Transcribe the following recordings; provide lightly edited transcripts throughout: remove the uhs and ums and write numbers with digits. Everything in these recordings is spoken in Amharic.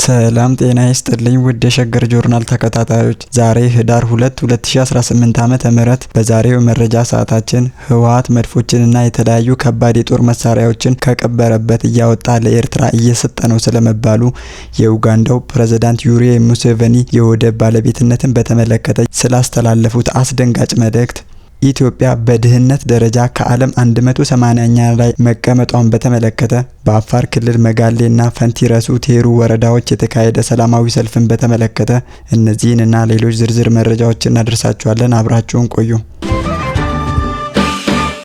ሰላም ጤና ይስጥልኝ ውድ የሸገር ጆርናል ተከታታዮች፣ ዛሬ ህዳር 2 2018 ዓመተ ምህረት በዛሬው መረጃ ሰዓታችን ህወሓት መድፎችንና የተለያዩ ከባድ የጦር መሳሪያዎችን ከቀበረበት እያወጣ ለኤርትራ እየሰጠ ነው ስለመባሉ፣ የኡጋንዳው ፕሬዝዳንት ዩዌሪ ሙሴቬኒ የወደብ ባለቤትነትን በተመለከተ ስላስተላለፉት አስደንጋጭ መልእክት፣ ኢትዮጵያ በድህነት ደረጃ ከዓለም 180ኛ ላይ መቀመጧን በተመለከተ፣ በአፋር ክልል መጋሌና ፈንቲረሱ ቴሩ ወረዳዎች የተካሄደ ሰላማዊ ሰልፍን በተመለከተ እነዚህንና ሌሎች ዝርዝር መረጃዎችን እናደርሳችኋለን። አብራችሁን ቆዩ።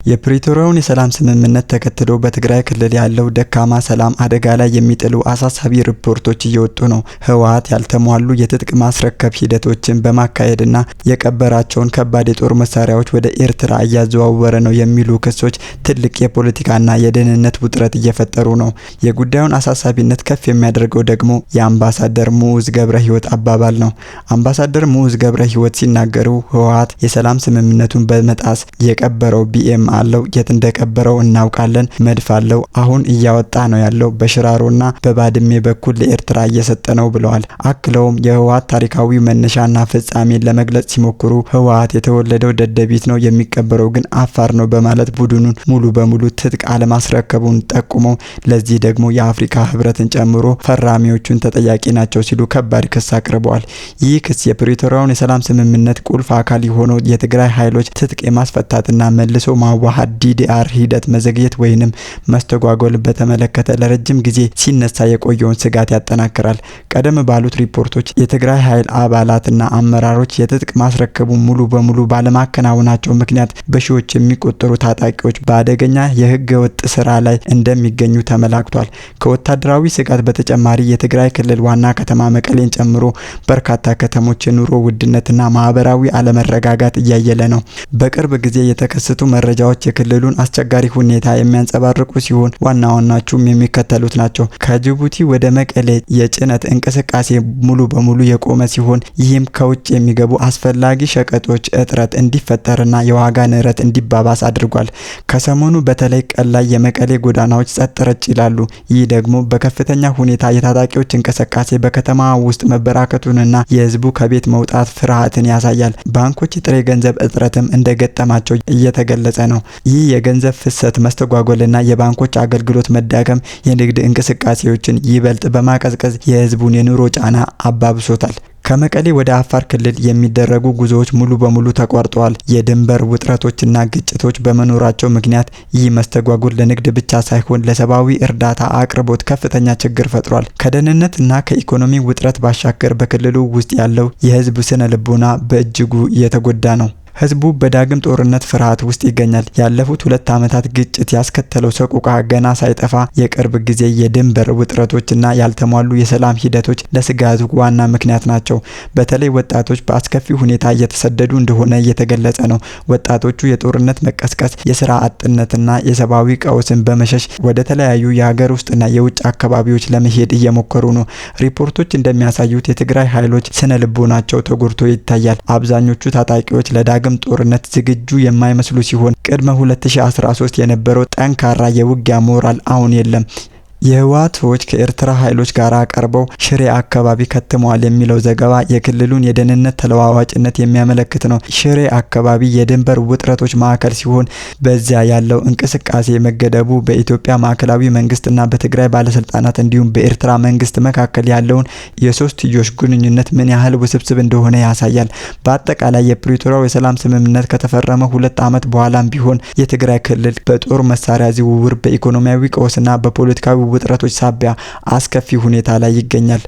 የፕሪቶሪያውን የሰላም ስምምነት ተከትሎ በትግራይ ክልል ያለው ደካማ ሰላም አደጋ ላይ የሚጥሉ አሳሳቢ ሪፖርቶች እየወጡ ነው። ህወሓት ያልተሟሉ የትጥቅ ማስረከብ ሂደቶችን በማካሄድና የቀበራቸውን ከባድ የጦር መሳሪያዎች ወደ ኤርትራ እያዘዋወረ ነው የሚሉ ክሶች ትልቅ የፖለቲካና የደህንነት ውጥረት እየፈጠሩ ነው። የጉዳዩን አሳሳቢነት ከፍ የሚያደርገው ደግሞ የአምባሳደር ሙዑዝ ገብረ ህይወት አባባል ነው። አምባሳደር ሙዑዝ ገብረ ህይወት ሲናገሩ ህወሓት የሰላም ስምምነቱን በመጣስ የቀበረው ቢኤም አለው፣ የት እንደቀበረው እናውቃለን፣ መድፍ አለው፣ አሁን እያወጣ ነው ያለው፣ በሽራሮና በባድሜ በኩል ለኤርትራ እየሰጠ ነው ብለዋል። አክለውም የህወሓት ታሪካዊ መነሻና ፍጻሜን ለመግለጽ ሲሞክሩ ህወሓት የተወለደው ደደቢት ነው፣ የሚቀበረው ግን አፋር ነው በማለት ቡድኑን ሙሉ በሙሉ ትጥቅ አለማስረከቡን ጠቁመው ለዚህ ደግሞ የአፍሪካ ህብረትን ጨምሮ ፈራሚዎቹን ተጠያቂ ናቸው ሲሉ ከባድ ክስ አቅርበዋል። ይህ ክስ የፕሪቶሪያውን የሰላም ስምምነት ቁልፍ አካል የሆነው የትግራይ ኃይሎች ትጥቅ የማስፈታትና መልሶ ማዋሃድ ዲዲአር ሂደት መዘግየት ወይንም መስተጓጎል በተመለከተ ለረጅም ጊዜ ሲነሳ የቆየውን ስጋት ያጠናክራል። ቀደም ባሉት ሪፖርቶች የትግራይ ኃይል አባላትና አመራሮች የትጥቅ ማስረከቡ ሙሉ በሙሉ ባለማከናወናቸው ምክንያት በሺዎች የሚቆጠሩ ታጣቂዎች በአደገኛ የህገ ወጥ ስራ ላይ እንደሚገኙ ተመላክቷል። ከወታደራዊ ስጋት በተጨማሪ የትግራይ ክልል ዋና ከተማ መቀሌን ጨምሮ በርካታ ከተሞች የኑሮ ውድነትና ማህበራዊ አለመረጋጋት እያየለ ነው። በቅርብ ጊዜ የተከሰቱ መረጃዎች የክልሉን አስቸጋሪ ሁኔታ የሚያንጸባርቁ ሲሆን ዋና ዋናዎቹም የሚከተሉት ናቸው። ከጅቡቲ ወደ መቀሌ የጭነት እንቅስቃሴ ሙሉ በሙሉ የቆመ ሲሆን ይህም ከውጭ የሚገቡ አስፈላጊ ሸቀጦች እጥረት እንዲፈጠርና የዋጋ ንረት እንዲባባስ አድርጓል። ከሰሞኑ በተለይ ቀን ላይ የመቀሌ ጎዳናዎች ጸጥ ረጭ ይላሉ። ይህ ደግሞ በከፍተኛ ሁኔታ የታጣቂዎች እንቅስቃሴ በከተማ ውስጥ መበራከቱንና የህዝቡ ከቤት መውጣት ፍርሃትን ያሳያል። ባንኮች ጥሬ ገንዘብ እጥረትም እንደገጠማቸው እየተገለጸ ነው። ይህ የገንዘብ ፍሰት መስተጓጎልና የባንኮች አገልግሎት መዳከም የንግድ እንቅስቃሴዎችን ይበልጥ በማቀዝቀዝ የህዝቡን የኑሮ ጫና አባብሶታል። ከመቀሌ ወደ አፋር ክልል የሚደረጉ ጉዞዎች ሙሉ በሙሉ ተቋርጠዋል። የድንበር ውጥረቶችና ግጭቶች በመኖራቸው ምክንያት ይህ መስተጓጎል ለንግድ ብቻ ሳይሆን ለሰብአዊ እርዳታ አቅርቦት ከፍተኛ ችግር ፈጥሯል። ከደህንነትና ከኢኮኖሚ ውጥረት ባሻገር በክልሉ ውስጥ ያለው የህዝብ ስነ ልቦና በእጅጉ እየተጎዳ ነው። ህዝቡ በዳግም ጦርነት ፍርሃት ውስጥ ይገኛል። ያለፉት 2 ዓመታት ግጭት ያስከተለው ሰቆቃ ገና ሳይጠፋ የቅርብ ጊዜ የድንበር ውጥረቶችና ያልተሟሉ የሰላም ሂደቶች ለስጋቱ ዋና ምክንያት ናቸው። በተለይ ወጣቶች በአስከፊ ሁኔታ እየተሰደዱ እንደሆነ እየተገለጸ ነው። ወጣቶቹ የጦርነት መቀስቀስ፣ የስራ አጥነትና የሰብአዊ ቀውስን በመሸሽ ወደ ተለያዩ የሀገር ውስጥና የውጭ አካባቢዎች ለመሄድ እየሞከሩ ነው። ሪፖርቶች እንደሚያሳዩት የትግራይ ኃይሎች ስነ ልቦናቸው ተጎድቶ ይታያል። አብዛኞቹ ታጣቂዎች ለዳግም ጦርነት ዝግጁ የማይመስሉ ሲሆን ቅድመ 2013 የነበረው ጠንካራ የውጊያ ሞራል አሁን የለም። የህወሓት ሰዎች ከኤርትራ ኃይሎች ጋር ቀርበው ሽሬ አካባቢ ከትመዋል የሚለው ዘገባ የክልሉን የደህንነት ተለዋዋጭነት የሚያመለክት ነው። ሽሬ አካባቢ የድንበር ውጥረቶች ማዕከል ሲሆን በዚያ ያለው እንቅስቃሴ መገደቡ በኢትዮጵያ ማዕከላዊ መንግስትና በትግራይ ባለስልጣናት እንዲሁም በኤርትራ መንግስት መካከል ያለውን የሶስትዮሽ ግንኙነት ምን ያህል ውስብስብ እንደሆነ ያሳያል። በአጠቃላይ የፕሪቶሪያው የሰላም ስምምነት ከተፈረመ 2 ዓመት በኋላም ቢሆን የትግራይ ክልል በጦር መሳሪያ ዝውውር፣ በኢኮኖሚያዊ ቀውስና በፖለቲካዊ ውጥረቶች ሳቢያ አስከፊ ሁኔታ ላይ ይገኛል።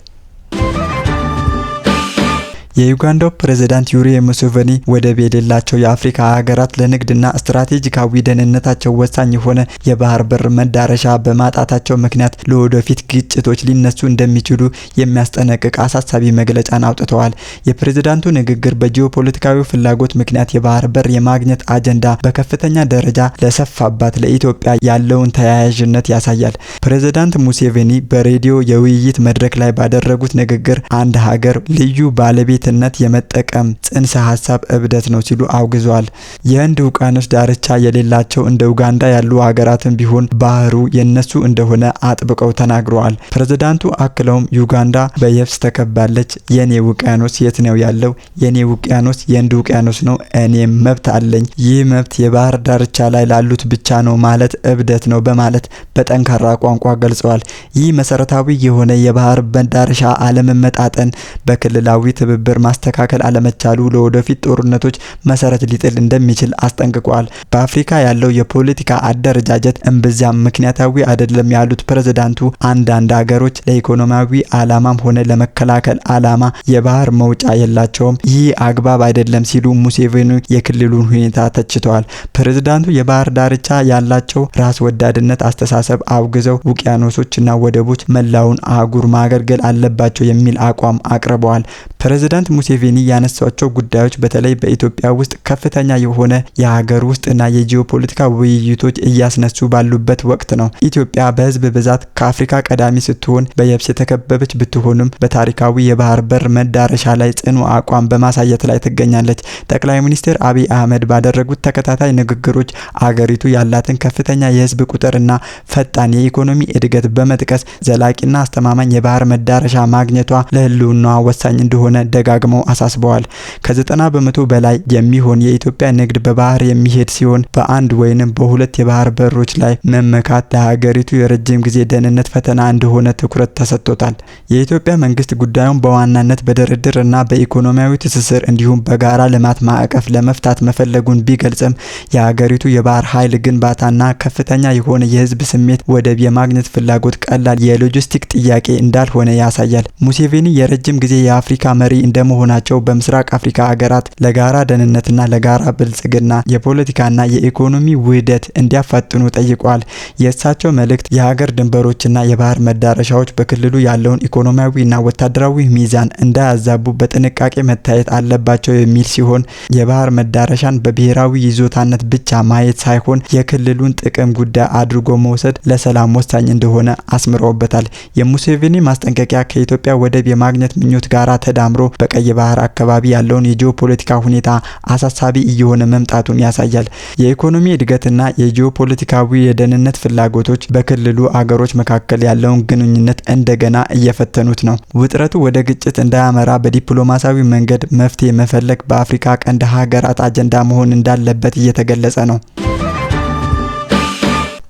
የኡጋንዳው ፕሬዝዳንት ዩዌሪ ሙሴቬኒ ወደብ የሌላቸው የአፍሪካ ሀገራት ለንግድና ስትራቴጂካዊ ደህንነታቸው ወሳኝ የሆነ የባህር በር መዳረሻ በማጣታቸው ምክንያት ለወደፊት ግጭቶች ሊነሱ እንደሚችሉ የሚያስጠነቅቅ አሳሳቢ መግለጫን አውጥተዋል። የፕሬዝዳንቱ ንግግር በጂኦፖለቲካዊ ፍላጎት ምክንያት የባህር በር የማግኘት አጀንዳ በከፍተኛ ደረጃ ለሰፋባት ለኢትዮጵያ ያለውን ተያያዥነት ያሳያል። ፕሬዝዳንት ሙሴቬኒ በሬዲዮ የውይይት መድረክ ላይ ባደረጉት ንግግር አንድ ሀገር ልዩ ባለቤት ለሀብትነት የመጠቀም ጽንሰ ሀሳብ እብደት ነው ሲሉ አውግዘዋል። የህንድ ውቅያኖስ ዳርቻ የሌላቸው እንደ ኡጋንዳ ያሉ ሀገራትን ቢሆን ባህሩ የነሱ እንደሆነ አጥብቀው ተናግረዋል። ፕሬዝዳንቱ አክለውም ዩጋንዳ በየብስ ተከባለች፣ የኔ ውቅያኖስ የት ነው ያለው? የኔ ውቅያኖስ የህንድ ውቅያኖስ ነው፣ እኔም መብት አለኝ። ይህ መብት የባህር ዳርቻ ላይ ላሉት ብቻ ነው ማለት እብደት ነው በማለት በጠንካራ ቋንቋ ገልጸዋል። ይህ መሰረታዊ የሆነ የባህር መዳረሻ አለመመጣጠን በክልላዊ ትብብር ማስተካከል አለመቻሉ ለወደፊት ጦርነቶች መሰረት ሊጥል እንደሚችል አስጠንቅቀዋል። በአፍሪካ ያለው የፖለቲካ አደረጃጀት እምብዛም ምክንያታዊ አይደለም ያሉት ፕሬዝዳንቱ አንዳንድ ሀገሮች ለኢኮኖሚያዊ አላማም ሆነ ለመከላከል አላማ የባህር መውጫ የላቸውም፣ ይህ አግባብ አይደለም ሲሉ ሙሴቬኒ የክልሉን ሁኔታ ተችተዋል። ፕሬዝዳንቱ የባህር ዳርቻ ያላቸው ራስ ወዳድነት አስተሳሰብ አውግዘው ውቅያኖሶችና ወደቦች መላውን አህጉር ማገልገል አለባቸው የሚል አቋም አቅርበዋል። ፕሬዝዳንት ሙሴቬኒ ያነሷቸው ጉዳዮች በተለይ በኢትዮጵያ ውስጥ ከፍተኛ የሆነ የሀገር ውስጥና የጂኦፖለቲካ ውይይቶች እያስነሱ ባሉበት ወቅት ነው። ኢትዮጵያ በህዝብ ብዛት ከአፍሪካ ቀዳሚ ስትሆን በየብስ የተከበበች ብትሆንም በታሪካዊ የባህር በር መዳረሻ ላይ ጽኑ አቋም በማሳየት ላይ ትገኛለች። ጠቅላይ ሚኒስትር አብይ አህመድ ባደረጉት ተከታታይ ንግግሮች አገሪቱ ያላትን ከፍተኛ የህዝብ ቁጥርና ፈጣን የኢኮኖሚ እድገት በመጥቀስ ዘላቂና አስተማማኝ የባህር መዳረሻ ማግኘቷ ለህልውናዋ ወሳኝ እንደሆነ ደጋግመው አሳስበዋል። ከ90 በመቶ በላይ የሚሆን የኢትዮጵያ ንግድ በባህር የሚሄድ ሲሆን በአንድ ወይንም በሁለት የባህር በሮች ላይ መመካት ለሀገሪቱ የረጅም ጊዜ ደህንነት ፈተና እንደሆነ ትኩረት ተሰጥቶታል። የኢትዮጵያ መንግስት ጉዳዩን በዋናነት በድርድር እና በኢኮኖሚያዊ ትስስር እንዲሁም በጋራ ልማት ማዕቀፍ ለመፍታት መፈለጉን ቢገልጽም የሀገሪቱ የባህር ኃይል ግንባታና ከፍተኛ የሆነ የህዝብ ስሜት ወደብ የማግኘት ፍላጎት ቀላል የሎጂስቲክ ጥያቄ እንዳልሆነ ያሳያል። ሙሴቬኒ የረጅም ጊዜ የአፍሪካ መሪ እንደመሆናቸው በምስራቅ አፍሪካ ሀገራት ለጋራ ደህንነትና ለጋራ ብልጽግና የፖለቲካና የኢኮኖሚ ውህደት እንዲያፋጥኑ ጠይቋል። የእሳቸው መልእክት የሀገር ድንበሮችና የባህር መዳረሻዎች በክልሉ ያለውን ኢኮኖሚያዊና ወታደራዊ ሚዛን እንዳያዛቡ በጥንቃቄ መታየት አለባቸው የሚል ሲሆን የባህር መዳረሻን በብሔራዊ ይዞታነት ብቻ ማየት ሳይሆን የክልሉን ጥቅም ጉዳይ አድርጎ መውሰድ ለሰላም ወሳኝ እንደሆነ አስምረውበታል። የሙሴቬኒ ማስጠንቀቂያ ከኢትዮጵያ ወደብ የማግኘት ምኞት ጋራ ተዳምሮ በቀይ ባህር አካባቢ ያለውን የጂኦፖለቲካ ሁኔታ አሳሳቢ እየሆነ መምጣቱን ያሳያል። የኢኮኖሚ እድገትና የጂኦፖለቲካዊ የደህንነት ፍላጎቶች በክልሉ አገሮች መካከል ያለውን ግንኙነት እንደገና እየፈተኑት ነው። ውጥረቱ ወደ ግጭት እንዳያመራ በዲፕሎማሲያዊ መንገድ መፍትሄ መፈለግ በአፍሪካ ቀንድ ሀገራት አጀንዳ መሆን እንዳለበት እየተገለጸ ነው።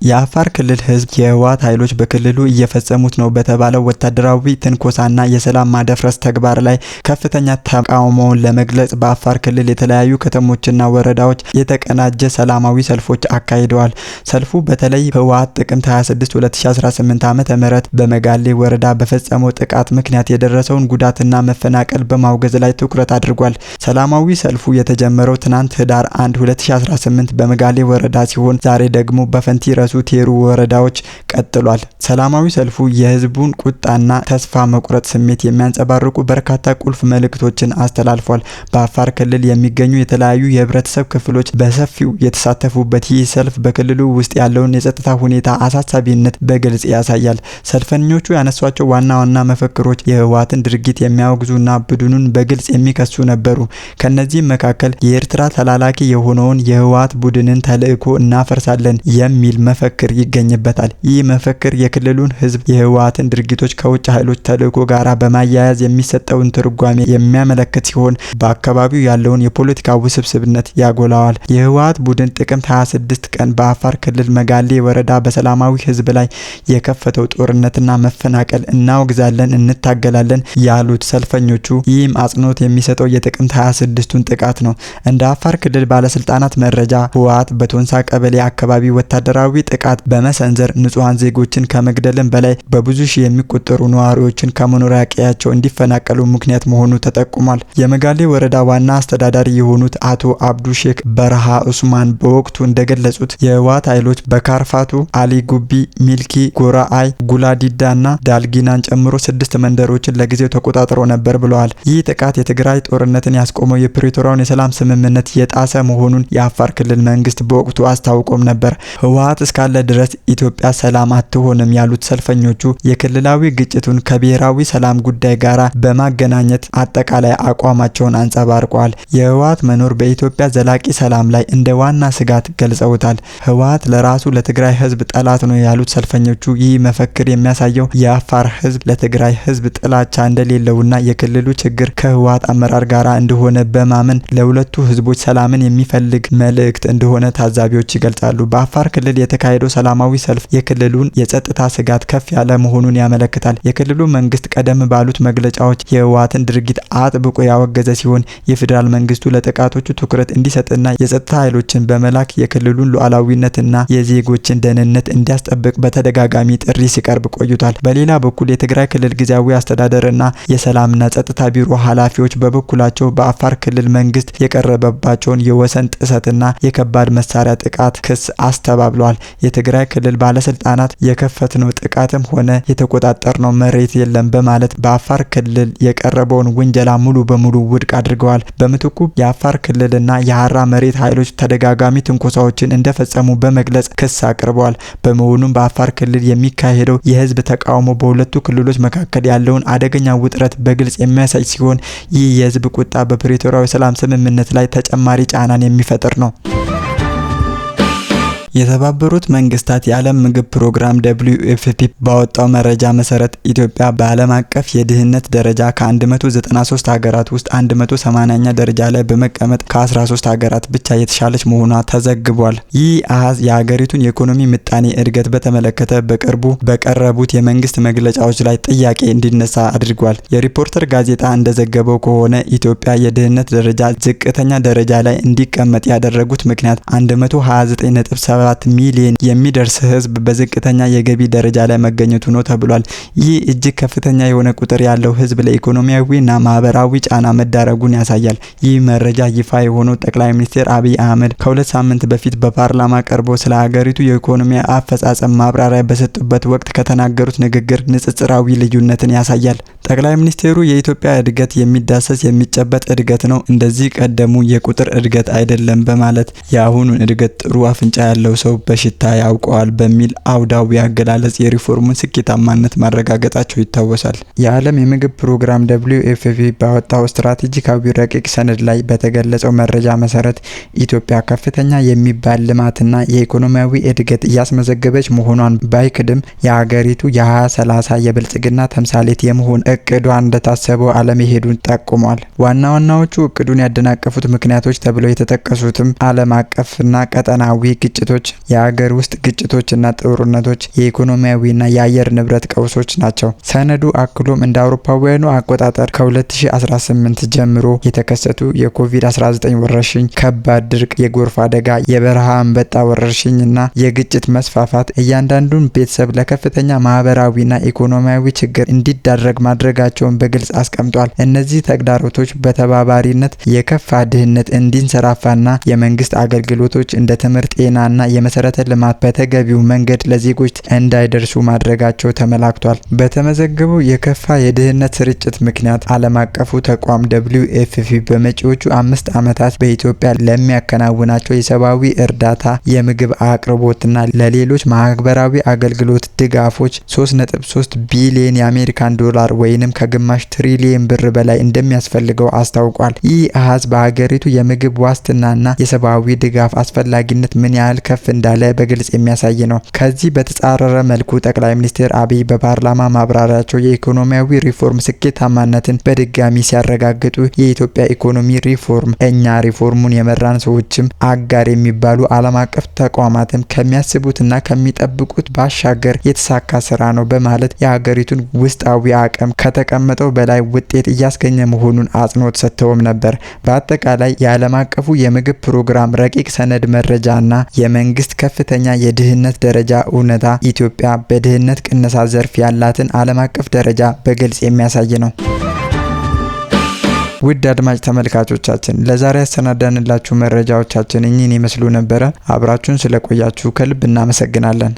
የአፋር ክልል ህዝብ የህወሓት ኃይሎች በክልሉ እየፈጸሙት ነው በተባለው ወታደራዊ ትንኮሳና የሰላም ማደፍረስ ተግባር ላይ ከፍተኛ ተቃውሞውን ለመግለጽ በአፋር ክልል የተለያዩ ከተሞችና ወረዳዎች የተቀናጀ ሰላማዊ ሰልፎች አካሂደዋል። ሰልፉ በተለይ ህወሓት ጥቅምት 26 2018 ዓ.ም በመጋሌ ወረዳ በፈጸመው ጥቃት ምክንያት የደረሰውን ጉዳትና መፈናቀል በማውገዝ ላይ ትኩረት አድርጓል። ሰላማዊ ሰልፉ የተጀመረው ትናንት ህዳር 1 2018 በመጋሌ ወረዳ ሲሆን ዛሬ ደግሞ በፈንቲ ቴሩ ወረዳዎች ቀጥሏል። ሰላማዊ ሰልፉ የህዝቡን ቁጣና ተስፋ መቁረጥ ስሜት የሚያንጸባርቁ በርካታ ቁልፍ መልእክቶችን አስተላልፏል። በአፋር ክልል የሚገኙ የተለያዩ የህብረተሰብ ክፍሎች በሰፊው የተሳተፉበት ይህ ሰልፍ በክልሉ ውስጥ ያለውን የጸጥታ ሁኔታ አሳሳቢነት በግልጽ ያሳያል። ሰልፈኞቹ ያነሷቸው ዋና ዋና መፈክሮች የህወሓትን ድርጊት የሚያወግዙና ቡድኑን በግልጽ የሚከሱ ነበሩ። ከነዚህም መካከል የኤርትራ ተላላኪ የሆነውን የህወሓት ቡድንን ተልዕኮ እናፈርሳለን የሚል መፈክር ይገኝበታል። ይህ መፈክር የክልሉን ህዝብ የህወሓትን ድርጊቶች ከውጭ ኃይሎች ተልዕኮ ጋራ በማያያዝ የሚሰጠውን ትርጓሜ የሚያመለክት ሲሆን በአካባቢው ያለውን የፖለቲካ ውስብስብነት ያጎላዋል። የህወሓት ቡድን ጥቅምት 26 ቀን በአፋር ክልል መጋሌ ወረዳ በሰላማዊ ህዝብ ላይ የከፈተው ጦርነትና መፈናቀል እናወግዛለን፣ እንታገላለን ያሉት ሰልፈኞቹ ይህም አጽንኦት የሚሰጠው የጥቅምት 26ቱን ጥቃት ነው። እንደ አፋር ክልል ባለስልጣናት መረጃ ህወሓት በቶንሳ ቀበሌ አካባቢ ወታደራዊ ጥቃት በመሰንዘር ንጹሃን ዜጎችን ከመግደልም በላይ በብዙ ሺህ የሚቆጠሩ ነዋሪዎችን ከመኖሪያ ቀያቸው እንዲፈናቀሉ ምክንያት መሆኑ ተጠቁሟል። የመጋሌ ወረዳ ዋና አስተዳዳሪ የሆኑት አቶ አብዱ ሼክ በረሃ ኡስማን በወቅቱ እንደገለጹት የህወሓት ኃይሎች በካርፋቱ፣ አሊ ጉቢ፣ ሚልኪ፣ ጎራአይ፣ ጉላዲዳና ዳልጊናን ጨምሮ 6 መንደሮችን ለጊዜው ተቆጣጥሮ ነበር ብለዋል። ይህ ጥቃት የትግራይ ጦርነትን ያስቆመው የፕሪቶሪያውን የሰላም ስምምነት የጣሰ መሆኑን የአፋር ክልል መንግስት በወቅቱ አስታውቆም ነበር። ህወሓት እስከ እስካለ ድረስ ኢትዮጵያ ሰላም አትሆንም ያሉት ሰልፈኞቹ የክልላዊ ግጭቱን ከብሔራዊ ሰላም ጉዳይ ጋር በማገናኘት አጠቃላይ አቋማቸውን አንጸባርቀዋል። የህወሓት መኖር በኢትዮጵያ ዘላቂ ሰላም ላይ እንደ ዋና ስጋት ገልጸውታል። ህወሓት ለራሱ ለትግራይ ህዝብ ጠላት ነው ያሉት ሰልፈኞቹ ይህ መፈክር የሚያሳየው የአፋር ህዝብ ለትግራይ ህዝብ ጥላቻ እንደሌለውና የክልሉ ችግር ከህወሓት አመራር ጋር እንደሆነ በማመን ለሁለቱ ህዝቦች ሰላምን የሚፈልግ መልእክት እንደሆነ ታዛቢዎች ይገልጻሉ። በአፋር ክልል የተካሄደው ሰላማዊ ሰልፍ የክልሉን የጸጥታ ስጋት ከፍ ያለ መሆኑን ያመለክታል። የክልሉ መንግስት ቀደም ባሉት መግለጫዎች የህወሓትን ድርጊት አጥብቆ ያወገዘ ሲሆን የፌዴራል መንግስቱ ለጥቃቶቹ ትኩረት እንዲሰጥና የጸጥታ ኃይሎችን በመላክ የክልሉን ሉዓላዊነትና የዜጎችን ደህንነት እንዲያስጠብቅ በተደጋጋሚ ጥሪ ሲቀርብ ቆይቷል። በሌላ በኩል የትግራይ ክልል ጊዜያዊ አስተዳደርና የሰላምና ጸጥታ ቢሮ ኃላፊዎች በበኩላቸው በአፋር ክልል መንግስት የቀረበባቸውን የወሰን ጥሰትና የከባድ መሳሪያ ጥቃት ክስ አስተባብለዋል። የትግራይ ክልል ባለስልጣናት የከፈትነው ጥቃትም ሆነ የተቆጣጠርነው መሬት የለም በማለት በአፋር ክልል የቀረበውን ውንጀላ ሙሉ በሙሉ ውድቅ አድርገዋል። በምትኩ የአፋር ክልልና የሀራ መሬት ኃይሎች ተደጋጋሚ ትንኮሳዎችን እንደፈጸሙ በመግለጽ ክስ አቅርበዋል። በመሆኑም በአፋር ክልል የሚካሄደው የህዝብ ተቃውሞ በሁለቱ ክልሎች መካከል ያለውን አደገኛ ውጥረት በግልጽ የሚያሳይ ሲሆን ይህ የህዝብ ቁጣ በፕሪቶሪያው የሰላም ስምምነት ላይ ተጨማሪ ጫናን የሚፈጥር ነው። የተባበሩት መንግስታት የዓለም ምግብ ፕሮግራም WFP ባወጣው መረጃ መሰረት ኢትዮጵያ በዓለም አቀፍ የድህነት ደረጃ ከ193 ሀገራት ውስጥ 180ኛ ደረጃ ላይ በመቀመጥ ከ13 ሀገራት ብቻ የተሻለች መሆኗ ተዘግቧል። ይህ አሃዝ የሀገሪቱን የኢኮኖሚ ምጣኔ እድገት በተመለከተ በቅርቡ በቀረቡት የመንግስት መግለጫዎች ላይ ጥያቄ እንዲነሳ አድርጓል። የሪፖርተር ጋዜጣ እንደዘገበው ከሆነ ኢትዮጵያ የድህነት ደረጃ ዝቅተኛ ደረጃ ላይ እንዲቀመጥ ያደረጉት ምክንያት 129.7 ሚሊዮን የሚደርስ ህዝብ በዝቅተኛ የገቢ ደረጃ ላይ መገኘቱ ነው ተብሏል። ይህ እጅግ ከፍተኛ የሆነ ቁጥር ያለው ህዝብ ለኢኮኖሚያዊና ማህበራዊ ጫና መዳረጉን ያሳያል። ይህ መረጃ ይፋ የሆነው ጠቅላይ ሚኒስትር አብይ አህመድ ከሁለት ሳምንት በፊት በፓርላማ ቀርቦ ስለ ሀገሪቱ የኢኮኖሚ አፈጻጸም ማብራሪያ በሰጡበት ወቅት ከተናገሩት ንግግር ንጽጽራዊ ልዩነትን ያሳያል። ጠቅላይ ሚኒስትሩ የኢትዮጵያ እድገት የሚዳሰስ የሚጨበጥ እድገት ነው፣ እንደዚህ ቀደሙ የቁጥር እድገት አይደለም በማለት የአሁኑን እድገት ጥሩ አፍንጫ ያለው ሰው በሽታ ያውቀዋል በሚል አውዳዊ አገላለጽ የሪፎርሙን ስኬታማነት ማረጋገጣቸው ይታወሳል። የዓለም የምግብ ፕሮግራም WFP ባወጣው ስትራቴጂካዊ ረቂቅ ሰነድ ላይ በተገለጸው መረጃ መሰረት ኢትዮጵያ ከፍተኛ የሚባል ልማትና የኢኮኖሚያዊ እድገት እያስመዘገበች መሆኗን ባይክድም የሀገሪቱ የ2030 የብልጽግና ተምሳሌት የመሆን እቅዷ እንደታሰበው አለመሄዱን ጠቁሟል። ዋና ዋናዎቹ እቅዱን ያደናቀፉት ምክንያቶች ተብለው የተጠቀሱትም ዓለም አቀፍና ቀጠናዊ ግጭቶች፣ የሀገር ውስጥ ግጭቶችና ጦርነቶች፣ የኢኮኖሚያዊና የአየር ንብረት ቀውሶች ናቸው። ሰነዱ አክሎም እንደ አውሮፓውያኑ አቆጣጠር ከ2018 ጀምሮ የተከሰቱ የኮቪድ-19 ወረርሽኝ፣ ከባድ ድርቅ፣ የጎርፍ አደጋ፣ የበረሃ አንበጣ ወረርሽኝና የግጭት መስፋፋት እያንዳንዱን ቤተሰብ ለከፍተኛ ማህበራዊና ኢኮኖሚያዊ ችግር እንዲዳረግ ማድረጋቸውን በግልጽ አስቀምጧል። እነዚህ ተግዳሮቶች በተባባሪነት የከፋ ድህነት እንዲንሰራፋና የመንግስት አገልግሎቶች እንደ ትምህርት፣ ጤናና የመሰረተ ልማት በተገቢው መንገድ ለዜጎች እንዳይደርሱ ማድረጋቸው ተመላክቷል። በተመዘገበው የከፋ የድህነት ስርጭት ምክንያት ዓለም አቀፉ ተቋም WFP በመጪዎቹ 5 ዓመታት በኢትዮጵያ ለሚያከናውናቸው የሰብአዊ እርዳታ፣ የምግብ አቅርቦትና ለሌሎች ማህበራዊ አገልግሎት ድጋፎች 3.3 ቢሊዮን የአሜሪካን ዶላር ወይንም ከግማሽ ትሪሊየን ብር በላይ እንደሚያስፈልገው አስታውቋል። ይህ አሃዝ በሀገሪቱ የምግብ ዋስትናና የሰብአዊ ድጋፍ አስፈላጊነት ምን ያህል ከፍ እንዳለ በግልጽ የሚያሳይ ነው። ከዚህ በተጻረረ መልኩ ጠቅላይ ሚኒስትር አብይ በፓርላማ ማብራሪያቸው የኢኮኖሚያዊ ሪፎርም ስኬታማነትን በድጋሚ ሲያረጋግጡ የኢትዮጵያ ኢኮኖሚ ሪፎርም እኛ ሪፎርሙን የመራን ሰዎችም አጋር የሚባሉ ዓለም አቀፍ ተቋማትም ከሚያስቡትና ከሚጠብቁት ባሻገር የተሳካ ስራ ነው በማለት የሀገሪቱን ውስጣዊ አቅም ከተቀመጠው በላይ ውጤት እያስገኘ መሆኑን አጽንኦት ሰጥተውም ነበር። በአጠቃላይ የዓለም አቀፉ የምግብ ፕሮግራም ረቂቅ ሰነድ መረጃና የመንግስት ከፍተኛ የድህነት ደረጃ እውነታ ኢትዮጵያ በድህነት ቅነሳ ዘርፍ ያላትን ዓለም አቀፍ ደረጃ በግልጽ የሚያሳይ ነው። ውድ አድማጭ ተመልካቾቻችን ለዛሬ ያሰናዳንላችሁ መረጃዎቻችን እኚህን ይመስሉ ነበረ። አብራችሁን ስለቆያችሁ ከልብ እናመሰግናለን።